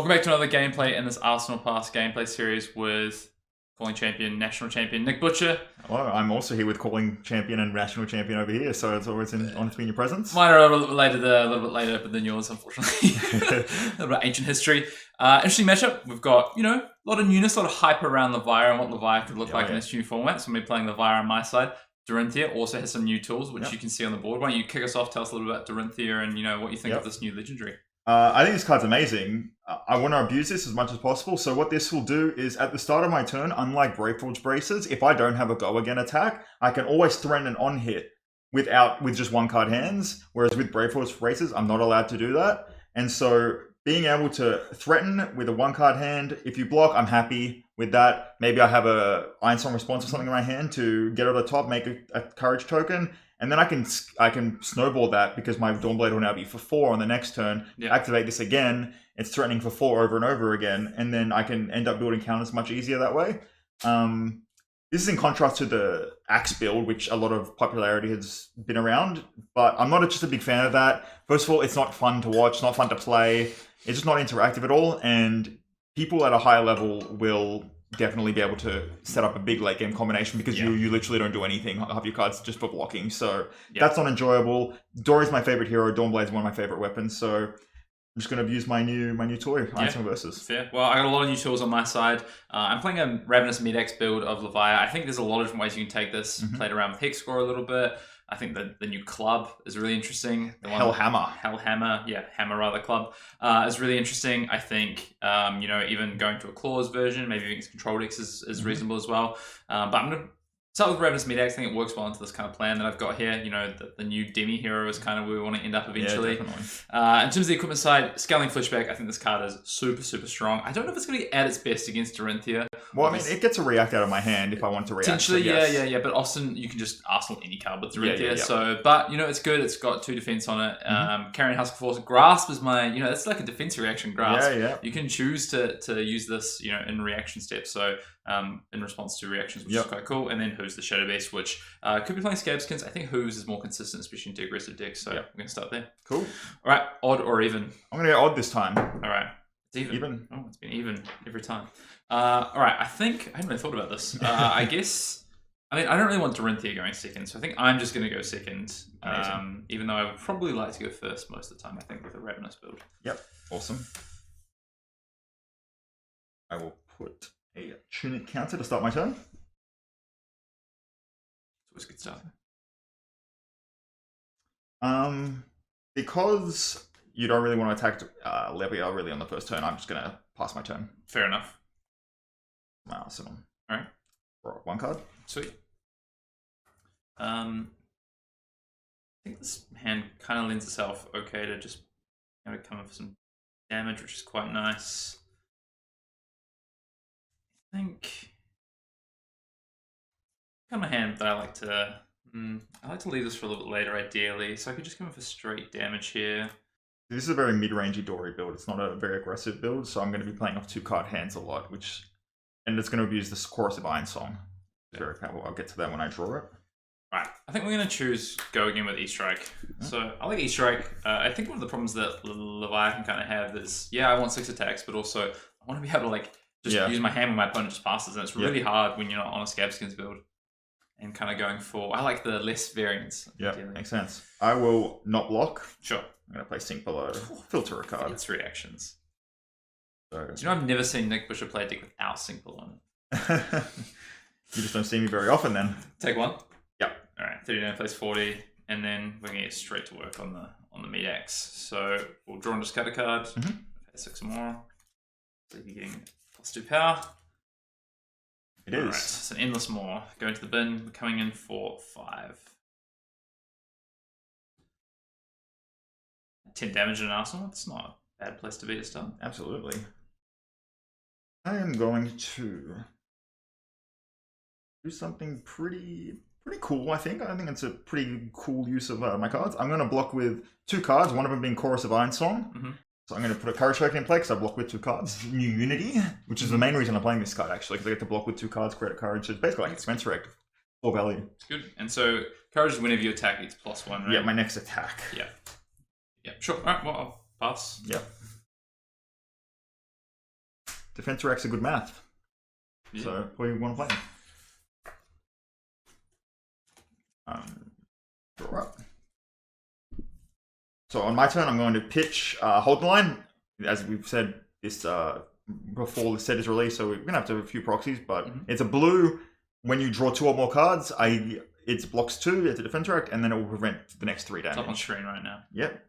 Welcome back to another gameplay in this Arsenal Pass gameplay series with calling champion, national champion Nick Butcher. Well, I'm also here with calling champion and national champion over here, so it's always an honor to be in your presence. Mine are a little bit later than yours, unfortunately. A little bit of ancient history. Interesting matchup. We've got, a lot of newness, a lot of hype around Levia and what Levia could look like in this new format. So I'm going to be playing Levia on my side. Dorinthea also has some new tools, which you can see on the board. Why don't you kick us off, tell us a little bit about Dorinthea and what you think of this new legendary. I think this card's amazing. I want to abuse this as much as possible. So what this will do is, at the start of my turn, unlike Braveforge Braces, if I don't have a go again attack, I can always threaten an on hit with just one card hands. Whereas with Braveforge Braces, I'm not allowed to do that. And so being able to threaten with a one card hand, if you block, I'm happy with that. Maybe I have a Ironsong response or something in my hand to get over the top, make a courage token. And then I can snowball that because my Dawnblade will now be for 4 on the next turn. Activate this again. It's threatening for 4 over and over again. And then I can end up building counters much easier that way. This is in contrast to the Axe build, which a lot of popularity has been around. But I'm not just a big fan of that. First of all, it's not fun to watch, not fun to play. It's just not interactive at all. And people at a higher level will definitely be able to set up a big late game combination because you literally don't do anything. Half your cards just for blocking, so that's not enjoyable. Dory's my favorite hero. Dawnblade's one of my favorite weapons, so I'm just going to use my new toy, Ironsong Versus. Fair. Well, I got a lot of new tools on my side. I'm playing a Ravenous Mid-X build of Levia. I think there's a lot of different ways you can take this. Played around with Hex Score a little bit. I think the new club is really interesting. Hellhammer, Hammer rather club is really interesting. I think even going to a claws version, maybe even Control Decks is reasonable as well. But I'm gonna start with Ravenous Mid-X. I think it works well into this kind of plan that I've got here. The new Demi hero is kind of where we want to end up eventually. Yeah, definitely. In terms of the equipment side, Scaling Flashback, I think this card is super, super strong. I don't know if it's going to be at its best against Dorinthea. Well, I mean, it gets a react out of my hand if I want to react. Potentially, yeah. But often you can just Arsenal any card with Dorinthea. So, but it's good. It's got 2 defense on it. Carrying Husk Force. Grasp is my, it's like a defense reaction. Grasp. Yeah. You can choose to use this, in reaction steps. So, in response to reactions, which is quite cool. And then Who's the Shadow Beast, which could be playing Scabskins. I think Who's is more consistent, especially into aggressive decks. So, we're going to start there. Cool. All right, odd or even? I'm going to go odd this time. All right. It's even. Oh, it's been even every time. All right, I hadn't really thought about this. I guess, I don't really want Dorinthea going second, so I think I'm just going to go second. Even though I would probably like to go first most of the time, I think, with a Ravenous build. Yep, awesome. I will put a Tunic counter to start my turn. It's always a good start. Because you don't really want to attack Levia really on the first turn, I'm just going to pass my turn. Fair enough. My Arsenal. All right. Draw 1 card. Sweet. I think this hand kind of lends itself okay to just come in for some damage, which is quite nice. I think kind of a hand that I like to leave this for a little bit later, ideally. So I could just come in for straight damage here. This is a very mid-rangey Dory build. It's not a very aggressive build, so I'm going to be playing off 2 card hands a lot, and it's going to abuse this Chorus of Ironsong. It's very powerful. I'll get to that when I draw it. Right, I think we're going to go again with E-Strike. So I like E-Strike. I think one of the problems that Leviathan kind of have is, I want 6 attacks, but also I want to be able to just use my hand when my opponent just passes, and it's really hard when you're not on a Scabskins build. And kind of going for, I like the less variance. Yeah, makes sense. I will not block. Sure. I'm going to play Sink Below, filter a card. It's reactions. So. Do you know I've never seen Nick Butcher play a deck without Sink Below on it? You just don't see me very often then. Take 1? Yep. Alright, 39 plays 40, and then we're going to get straight to work on the Mid-X. So we'll draw and discard a card, pay 6 more. So you're getting +2 power. It is. Right, it's an endless more. Going to the bin, coming in for 5. 10 damage in an Arsenal. It's not a bad place to be to start. Absolutely. I am going to do something pretty cool, I think. I think it's a pretty cool use of my cards. I'm going to block with 2 cards, one of them being Chorus of Ironsong. So I'm going to put a Courage Token in play because I block with 2 cards. New Unity, which is the main reason I'm playing this card, actually, because I get to block with 2 cards, create a Courage. So it's basically like Expense Rect, full value. It's good. And so Courage is whenever you attack, it's +1, right? Yeah, my next attack. Yeah, sure. All right, well, I'll pass. Yep. Defense Reacts are good math. Yeah. So, what do you want to play? Draw up. So on my turn, I'm going to pitch Hold the Line. As we've said this before the set is released, so we're going to have to have a few proxies, but it's a blue. When you draw 2 or more cards, it blocks 2, it's a defense react, and then it will prevent the next 3 damage. It's up on screen right now. Yep.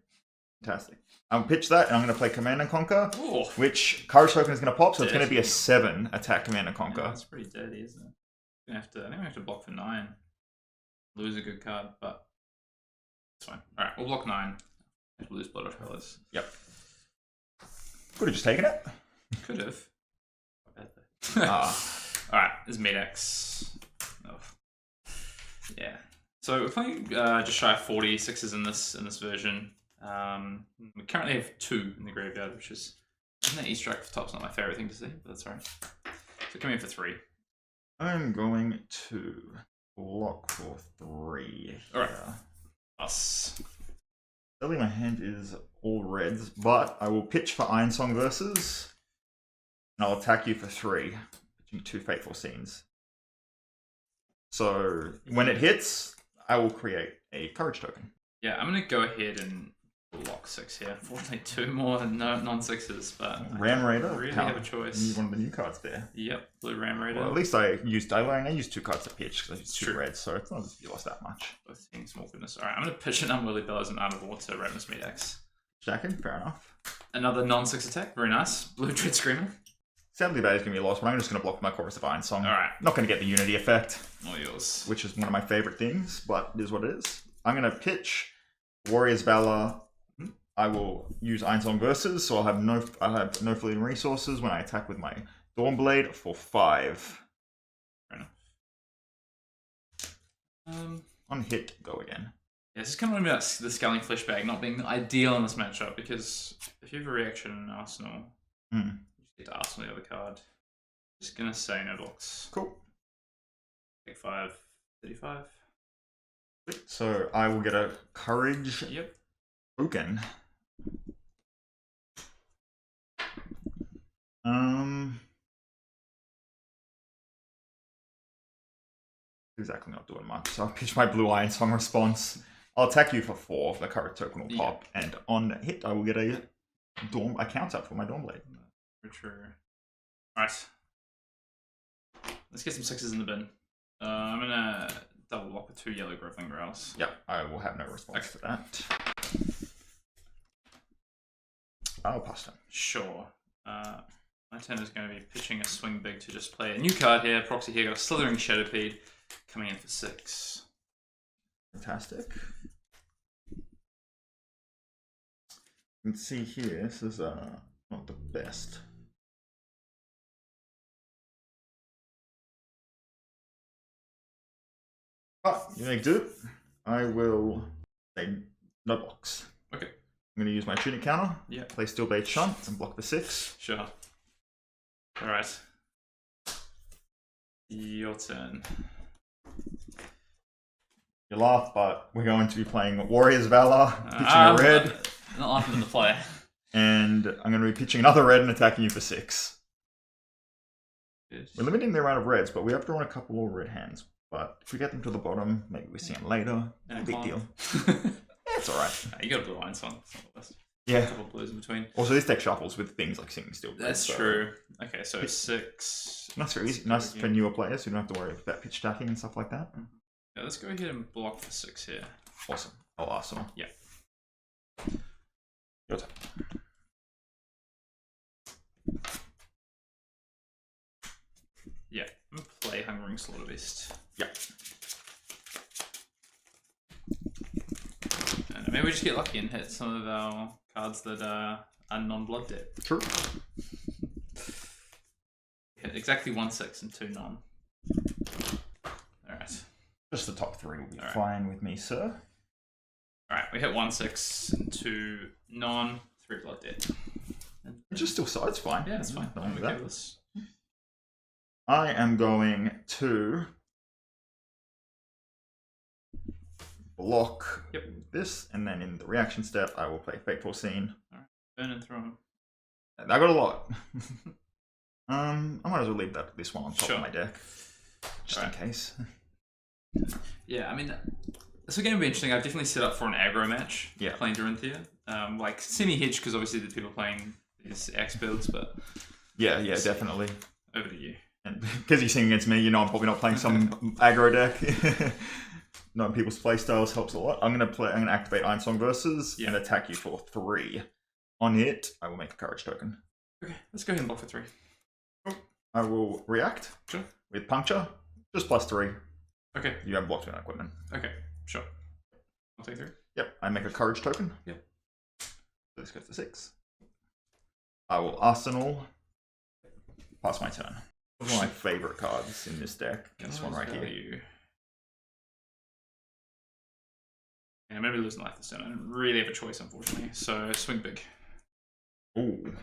Fantastic. I'll pitch that, and I'm going to play Command and Conquer, Ooh. which Courage Token is going to pop, so it's going to be a 7 attack Command and Conquer. Yeah, that's pretty dirty, isn't it? I think we have to block for 9. Lose a good card, but it's fine. Alright, we'll block 9. Lose Blood of Colors. Yep. Could have just taken it. Could have. Alright, this is Medex. Oh. Yeah. So we're playing just shy of 40 sixes in this version. We currently have 2 in the graveyard, which is that Easter egg for top's not my favourite thing to see, but that's alright. So come in for 3. I'm going to block for 3. Alright. Us. Sadly, my hand is all reds, but I will pitch for Ironsong versus, and I'll attack you for 3, pitching 2 Fateful Scenes. So when it hits, I will create a Courage Token. Yeah, I'm going to go ahead and block 6 here. Unfortunately, 2 more non-6s, but Ram Raider. I really have a choice. You need one of the new cards there. Yep, blue Ram Raider. Well, at least I used 2 cards to pitch because I used 2 reds, so it's not as if you lost that much. Both things, small goodness. Alright, I'm going to pitch an Unworthy Bellows and Art of War to Ravenous Medex. Jacking, fair enough. Another non-6 attack, very nice. Blue Dread Screamer. Sadly, that is going to be a loss, but I'm just going to block my Chorus of Ironsong. Alright. Not going to get the Unity effect. All yours. Which is one of my favourite things, but it is what it is. I'm going to pitch Warrior's Valor. I will use Ironsong versus, so I'll have no fleeting resources when I attack with my Dawnblade for 5. Fair enough. On hit, go again. Yeah, this is kind of about the Scaling Flesh Bag not being ideal in this matchup, because if you have a reaction in Arsenal, you get to Arsenal the other card. Just gonna say no blocks. Cool. Take 5, 35. So I will get a Courage Token. Exactly not doing much. So I'll pitch my blue Ironsong response. I'll attack you for 4. The Courage Token will pop, and on hit I will get a counter for my Dawnblade. True. Alright. Let's get some 6s in the bin. I'm gonna double block with 2 yellow Groveling Growls. Yep, I will have no response to that. I'll pass turn. Sure. My turn is going to be pitching a Swing Big to just play a new card here. Proxy here, got a Slithering Shadowpede coming in for 6. Fantastic. You can see here, this is not the best. But you make do. I will say no blocks. Okay. I'm going to use my Tunic counter. Yeah. Play Steel Blade Shunt and block the 6. Sure. Alright. Your turn. You laugh, but we're going to be playing Warrior's Valor, pitching a red. Not laughing at the play. And I'm going to be pitching another red and attacking you for 6. Good. We're limiting the amount of reds, but we have drawn a couple more red hands. But if we get them to the bottom, maybe we see them later. No big deal. It's alright. You got a blue Ironsong. It's not the best. Yeah. A couple of blues in between. Also, this deck shuffles with things like Singing Steel. That's true. Okay, so 6. Nice for easy. Nice for newer players who don't have to worry about pitch stacking and stuff like that. Yeah, let's go ahead and block for 6 here. Awesome. Oh, awesome. Yeah. Your turn. Yeah, I'm gonna play Hungering Slaughterbeast. Yeah. And maybe we just get lucky and hit some of our cards that are non-blood debt. True. Hit exactly 1 6 and 2 non. Alright. Just the top 3 will be fine with me, sir. Alright, we hit 1 6 and 2 non, 3 blood debt. Which is still so, it's fine. Yeah, it's fine. I'm okay with this. I am going to block this, and then in the reaction step, I will play Fateful Scene. Alright, burn and throw him. I got a lot. I might as well leave this one on top of my deck, just in case. Yeah, I mean, this game will be interesting. I've definitely set up for an aggro match. Yeah, playing Dorinthea, like semi-hedge because obviously the people playing these axe builds, but yeah, definitely. Over to you. And because you're singing against me, you know I'm probably not playing some aggro deck. Knowing people's playstyles helps a lot. I'm gonna activate Ironsong versus and attack you for 3. On it, I will make a courage token. Okay, let's go ahead and block for 3. I will react with puncture, just +3. Okay. You haven't blocked with equipment. Okay, sure. I'll take 3. Yep, I make a courage token. Yep. So this goes to 6. I will arsenal. Pass my turn. One of my favorite cards in this deck. This one right here. Yeah, maybe losing life this turn. I don't really have a choice, unfortunately. So swing big. Ooh.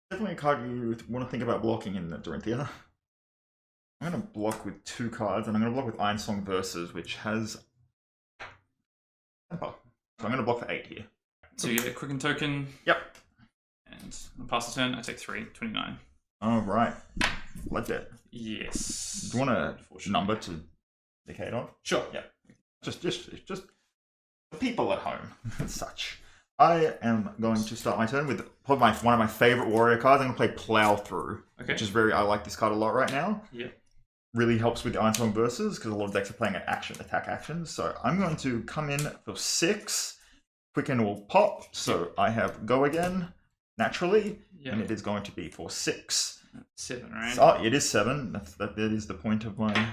Definitely a card you want to think about blocking in the Dorinthea. I'm going to block with 2 cards, and I'm going to block with Ironsong versus, which has temper. So I'm going to block for 8 here. So you get a quicken token. Yep. And I'll pass the turn. I take 3, 29. All right. Blood debt. Yes. Do you want a number to indicate on? Sure. Yeah. Just the people at home and such. I am going to start my turn with probably one of my favorite warrior cards. I'm going to play Plow Through, which is I like this card a lot right now. Yeah. Really helps with the Ironsong versus because a lot of decks are playing attack actions. So I'm going to come in for 6. Quicken will pop. So I have go again naturally, and it is going to be for 6. 7, right? So, it is 7. That is the point of my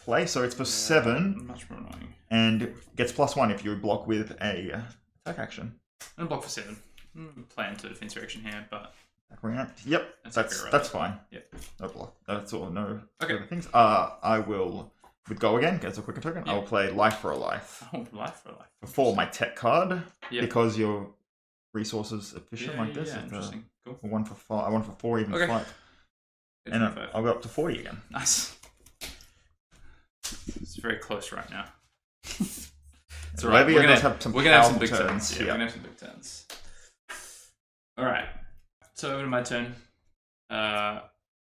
play. So it's for 7. Much more annoying. And gets +1 if you block with a attack action. I'm gonna block for 7. Play into defense reaction here, but react. Yep, that's fine. Yep. No block. That's all. No other things. I will with go again. Gets a quicker token. Yep. I will play life for a life. Oh, life for a life. For my tech card, because your resources efficient like this. Yeah, interesting. Cool. 1 for 5. I 1 for 4, even 5. And I'll go up to 40 again. Nice. It's very close right now. It's alright. We're gonna have some big turns. Yeah, we're gonna have some big turns. Alright. So over to my turn. I'm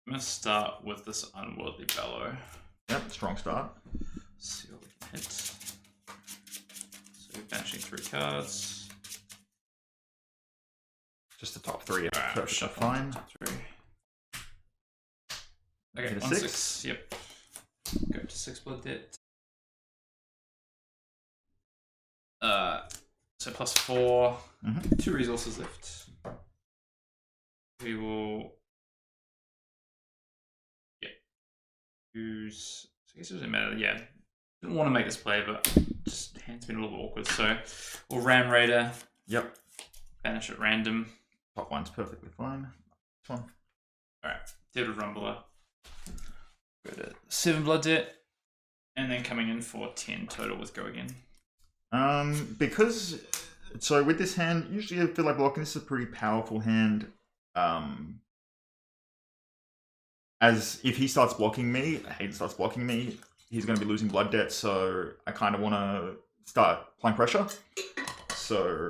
gonna start with this unworldly bellow. Yep, strong start. See what we can hit. So banishing 3 cards. Just the top 3. Alright, perfectly fine. Top 3. Okay, 1 6. Yep. Go to 6 blood debt. So +4. 2 resources left. We will use. I guess it doesn't matter. Yeah, didn't want to make this play, but just hand's been a little bit awkward. So we'll Ram Raider. Yep. Banish at random. Top 1's perfectly fine. This one. All right. Deadwood Rumbler. Go to 7 blood debt, and then coming in for 10 total with go again. Because so with this hand, usually I feel like blocking. This is a pretty powerful hand. As if he starts blocking me, Hayden starts blocking me, he's going to be losing blood debt. So I kind of want to start applying pressure. So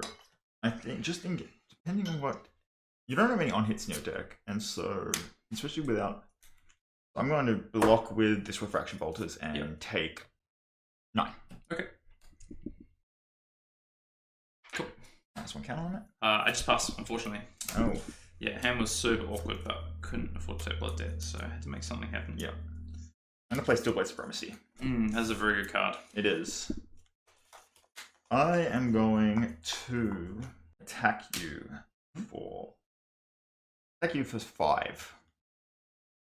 I think depending on what you don't have any on hits in your deck, and so especially without. I'm going to block with this Refraction Bolters and take 9. Okay. Cool. Nice one counter on it. I just passed, unfortunately. Oh. Yeah, hand was super awkward, but couldn't afford to take blood debt, so I had to make something happen. Yeah. I'm going to play Steelblade Supremacy. That's a very good card. It is. I am going to attack you for 5.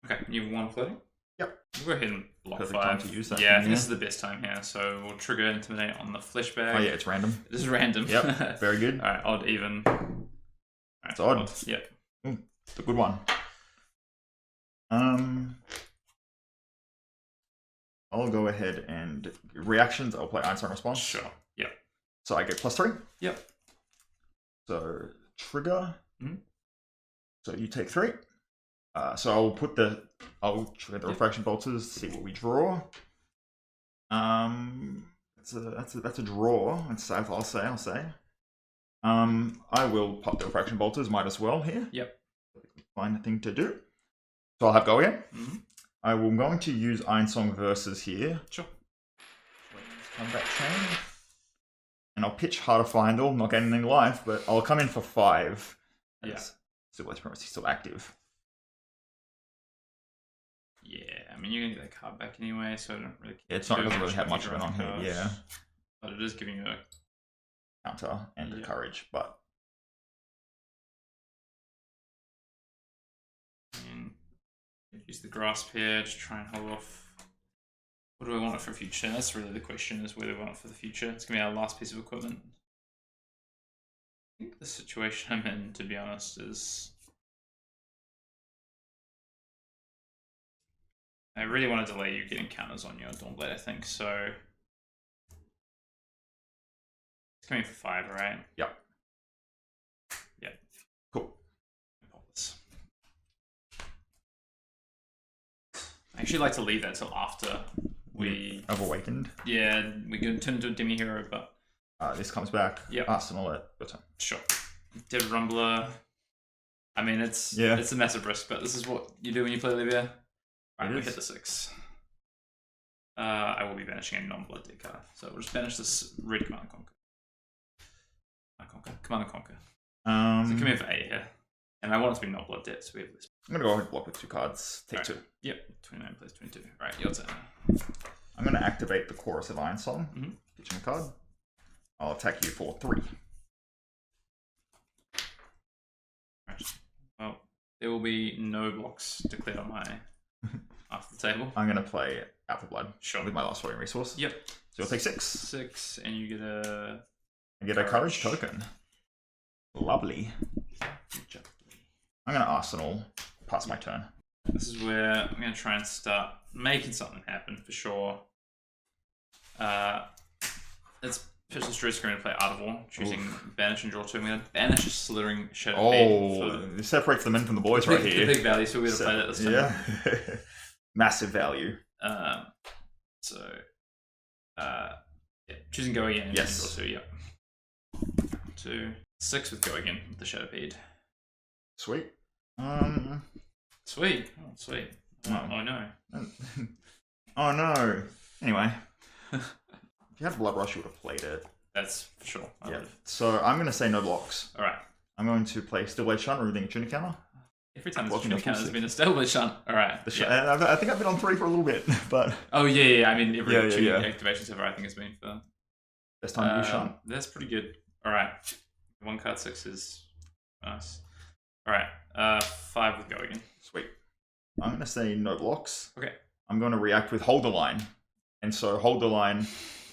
Okay, you have 1 floating? Yep. We'll go ahead and block Perfect 5. time to use that. Yeah, I think this is the best time here, so we'll trigger Intimidate on the flesh bag. Oh yeah, it's random. This is random. Yep, very good. Alright, odd, even. It's odd. Yep. Ooh, it's a good one. I'll go ahead and reactions. I'll play Ironsong Response. Sure. Yep. So I get +3. Yep. So trigger. So you take 3. So I'll trigger the Refraction Bolters. See what we draw. That's a draw. I'll say. I will pop the Refraction Bolters, might as well here. Yep. Find a thing to do. So I'll have go again. Mm-hmm. I'm going to use Ironsong versus here. Sure. Combat chain. And I'll pitch Heart of Findle, not getting any life, but I'll come in for 5. Yeah. Still West Primacy, still active. Yeah, I mean, you're going to get that card back anyway, so I don't really care. Yeah, it doesn't really have much going on here, yeah. But it is giving you a counter and a courage, but... And use the Grasp here to try and hold off. What do I want it for future? That's really the question, is whether we want it for the future. It's going to be our last piece of equipment. I think the situation I'm in, to be honest, is... I really want to delay you getting counters on your Dawnblade, I think, so... It's coming for 5, right? Yep. Yeah. Cool. Pop this. I actually like to leave that till after we... Have awakened. Yeah, we can turn into a demi-hero, but... this comes back. Yep. Arsenal at bottom. Sure. Dead Rumbler. I mean, it's a massive risk, but this is what you do when you play Levia. Right, we hit the 6. I will be banishing a non-blood deck card, so we'll just banish this red Command and Conquer. Command and Conquer. So come in for 8 here. And I want it to be non-blood deck, so we have this. I'm going to go ahead and block with 2 cards. Take 2. Yep, 29 plays 22. Alright, your turn. I'm going to activate the Chorus of Ironsong. Pitching a card. I'll attack you for 3. Right. Well, there will be no blocks declared on my after the table. I'm going to play Alpha Blood. Sure. With my last voting resource. Yep. So you'll take 6. 6, and you get a... I get a Courage token. Lovely. I'm going to Arsenal. Pass my turn. This is where I'm going to try and start making something happen for sure. It's Pitch the Stress going to play Art of War, choosing Banish and draw 2. I'm going to banish a Slithering Shadow Brute. This separates the men from the boys right here. The big value, so we're going to play that this time. Yeah. Massive value. Choosing Go again. Yes. Draw 2, yep. 2. 6 with Go again, with the Shadow Brute. Sweet. Sweet. Oh, sweet. Oh no. Oh no. Anyway. If you had Blood Rush, you would have played it. That's for sure. Yeah. So I'm going to say no blocks. Alright. I'm going to play Stillblade Shunt, removing a Tunic counter. Every time there's a Tunic counter, there's been a Stillblade Shunt. Alright. I think I've been on 3 for a little bit, but... Oh yeah. I mean, every Tunic activation server I think has been for... Best time to use Shunt. That's pretty good. Alright. 1 card 6 is nice. Alright. 5 with Go again. Sweet. I'm going to say no blocks. Okay. I'm going to react with Hold the Line. And so Hold the Line,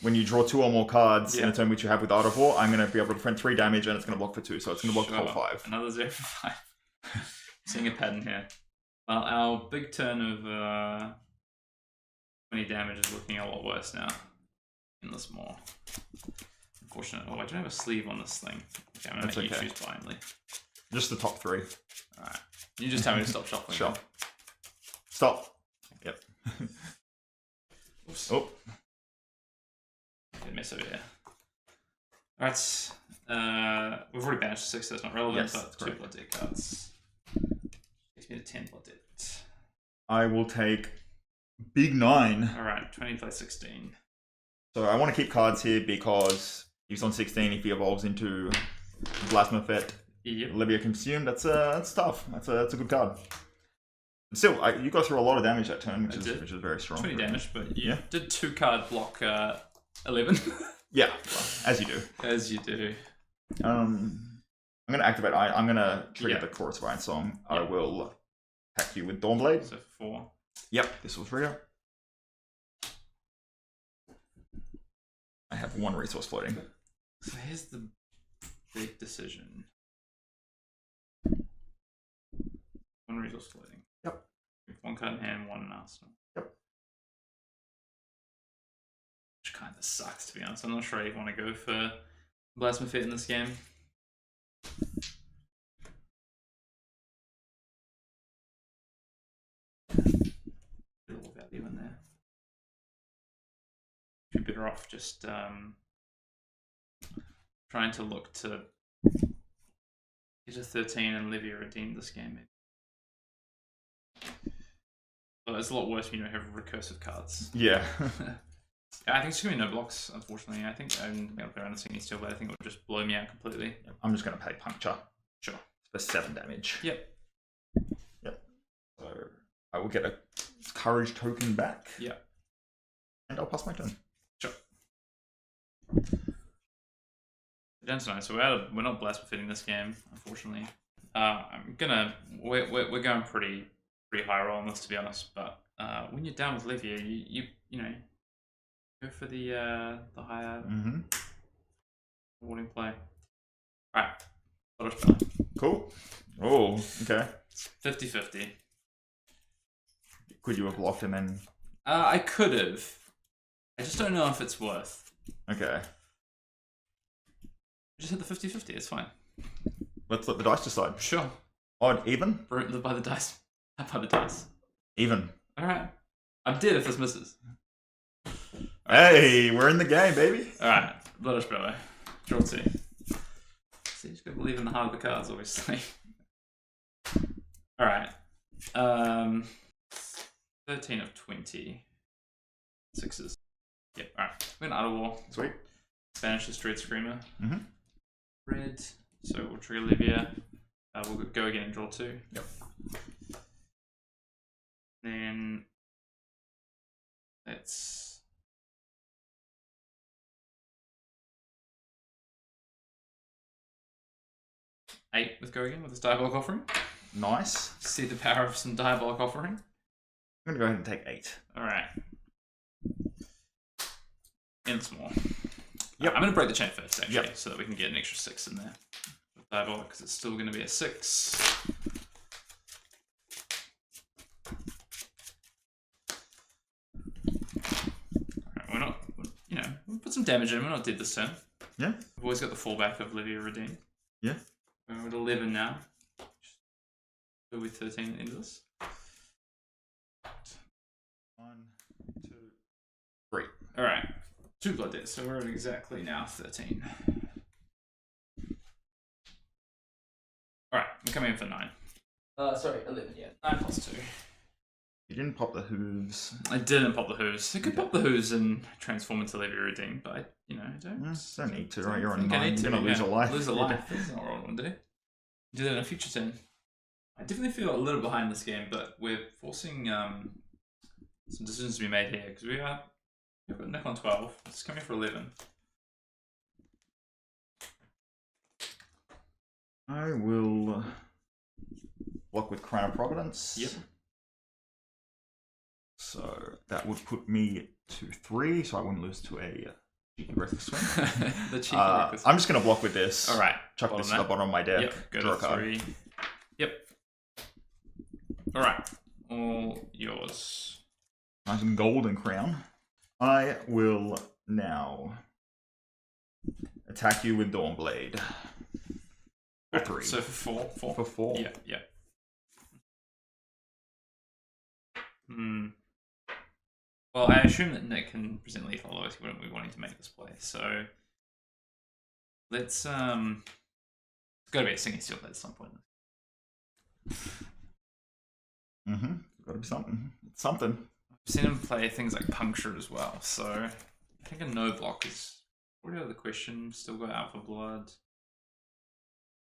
when you draw 2 or more cards in a turn which you have with Art of War, I'm going to be able to prevent 3 damage and it's going to block for 2. So it's going to block the whole 5. Another 0 for 5. Seeing a pattern here. Well, our big turn of 20 damage is looking a lot worse now. Endless more. Unfortunately. Oh, I don't have a sleeve on this thing. Okay, I'm going to make you choose blindly. Just the top 3. Alright. You just tell me to stop shuffling. Sure. Stop. Yep. Oops. Oh. Good mess over here. Alright. We've already banished 6, so that's not relevant, but 2 blood deck cards. Takes me to 10 blood deck. I will take big 9. Alright, 20 plays 16. So I want to keep cards here because he's on 16 if he evolves into Plasma Fet. Yep. Levia Consumed. That's tough. That's a good card. Still, you got through a lot of damage that turn, which is very strong. 20 damage, but you did 2 card block 11. Yeah, well, as you do. As you do. I'm going to activate. I'm going to trigger the Chorus of Ironsong. Yep. I will attack you with Dawnblade. So 4. Yep, this will trigger. I have 1 resource floating. So here's the big decision. 1 resource floating. Yep. 1 card in hand, 1 in arsenal. Yep. Which kind of sucks, to be honest. I'm not sure I want to go for Plasma Fit in this game. A little value in there. Be better off just trying to look to Get to 13 and Levia redeemed this game. But it's a lot worse when you don't have recursive cards. Yeah. I think it's going to be no blocks, unfortunately. I think I'm going to play around the Singing Steel, but I think it would just blow me out completely. I'm just going to pay Puncture. Sure. For 7 damage. Yep. So I will get a Courage token back. Yep. And I'll pass my turn. Sure. That's nice. So we're not blessed with hitting this game, unfortunately. We're going pretty high roll on this, to be honest. But when you're down with Levia, you know go for the higher rewarding play. All right. Cool. Oh, okay. 50-50. Could you have blocked and then? I could have. I just don't know if it's worth. Okay. Just hit the 50-50. It's fine. Let's let the dice decide. Sure. Odd, even? By the dice. By the dice. Even. All right. I'm dead if this misses. Hey, we're in the game, baby. All right. Let us go. Draw 2. See, you just gotta believe in the heart of the cards, obviously. All right. 13 of 20. 6s. Yep. All right. We're in Utter War. Sweet. Banish the Dread Screamer. Mm-hmm. Red. So we'll trigger Levia. We'll go again and draw 2. Yep. Then let's eight with go again with this Diabolic Offering. Nice. See the power of some Diabolic Offering. I'm gonna go ahead and take 8. All right. And some more. Yep. I'm gonna break the chain first, actually, yep. so that we can get an extra 6 in there with Diabolic, because it's still gonna be a 6. We'll put some damage in. We're not dead this turn. Yeah. We've always got the fallback of Levia redeemed. Yeah. We're at 11 now. Go with 13 into this. 1, 2, 3. All right. 2 blood deaths, so we're at exactly now 13. All right, I'm coming in for 9. Sorry, 11. Yeah, 9 plus 2. You didn't pop the hooves. I didn't pop the hooves. I could pop the hooves and transform into Levia redeemed, but I don't. Don't need to, right? You're on 9. You're gonna lose a life. Lose a life. That's not what I want to do. Do that in a future turn. I definitely feel a little behind this game, but we're forcing some decisions to be made here because we've got Nick on 12. It's coming for 11. I will block with Crown of Providence. Yep. So that would put me to 3, so I wouldn't lose to a cheeky reckless swing. The cheeky reckless swing. I'm just going to block with this. All right. Chuck this at the bottom of my deck. Yep. Go draw to a card. 3. Yep. All right. All yours. Nice and golden crown. I will now attack you with Dawnblade. For 3. So for 4. For 4. Yeah, yeah. Well, I assume that Nick can present lethal, otherwise he wouldn't be wanting to make this play. So let's it's gotta be a Singing Steel play at some point. Gotta be something. It's something. I've seen him play things like Puncture as well, so I think a no block is already out of the question. Still got Alpha Blood.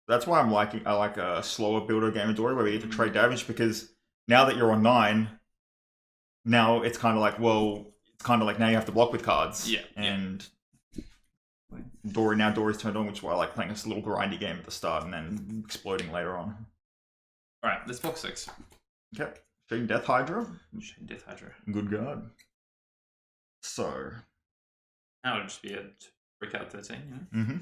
That's why I like a slower builder game of Dory where we get to trade damage, because now that you're on 9, now it's kind of like, now you have to block with cards. Yeah. And Dory's turned on, which is why I like playing this little grindy game at the start and then exploding later on. Alright, let's block 6. Okay. Shading Death Hydra. Shading Death Hydra. Good guard. So. Now it'll just be a breakout 13, you know?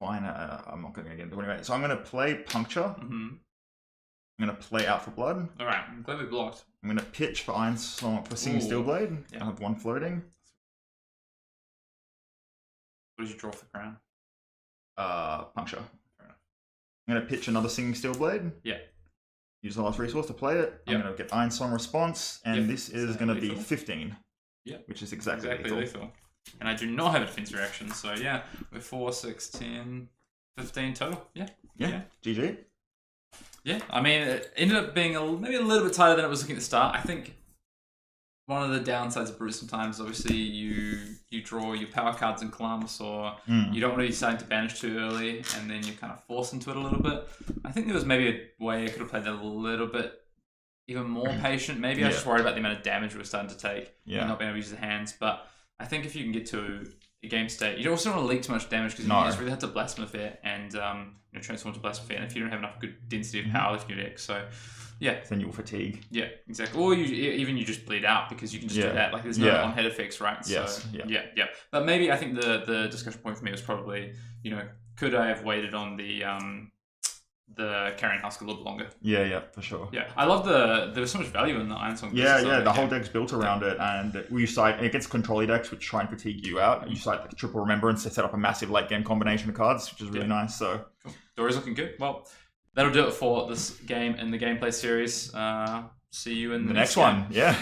Fine, I'm not going to get into it anyway. So I'm going to play Puncture. I'm going to play Out for Blood. Alright, I'm glad we blocked. I'm going to pitch for Ironsong for Singing Steelblade. Yeah. I have 1 floating. What did you draw for Crown? Puncture. I'm going to pitch another Singing Steelblade. Yeah. Use the last resource to play it. I'm going to get Ironsong response, and this is going to be 15. Yeah. Which is exactly lethal. And I do not have a defense reaction, so yeah, we're 4, 6, 10. 15 total. Yeah. GG. Yeah, I mean, it ended up being maybe a little bit tighter than it was looking at the start. I think one of the downsides of Brute sometimes, obviously, you draw your power cards in clumps, or you don't want to be starting to banish too early, and then you're kind of forced into it a little bit. I think there was maybe a way I could have played that a little bit even more patient. Maybe I was just worried about the amount of damage we were starting to take and not being able to use the hands. But I think if you can get to a game state, you also don't want to leak too much damage because you just really have to Blasphemous it and transform to Blasphemous, and if you don't have enough good density of power left in your deck, so then you'll fatigue. Yeah, exactly. Or you just bleed out because you can just do that. Like there's no on-head effects, right? Yes. So, yeah. But maybe I think the discussion point for me was probably, could I have waited on the Carrion Husk a little bit longer? Yeah, for sure. Yeah, I love there was so much value in the Ironsong. The whole deck's built around it, and you cite against control decks which try and fatigue you out. You cite the Triple Remembrance to set up a massive late game combination of cards, which is really nice. So cool. Dory's looking good. Well, that'll do it for this game in the gameplay series. See you in the next one. Yeah.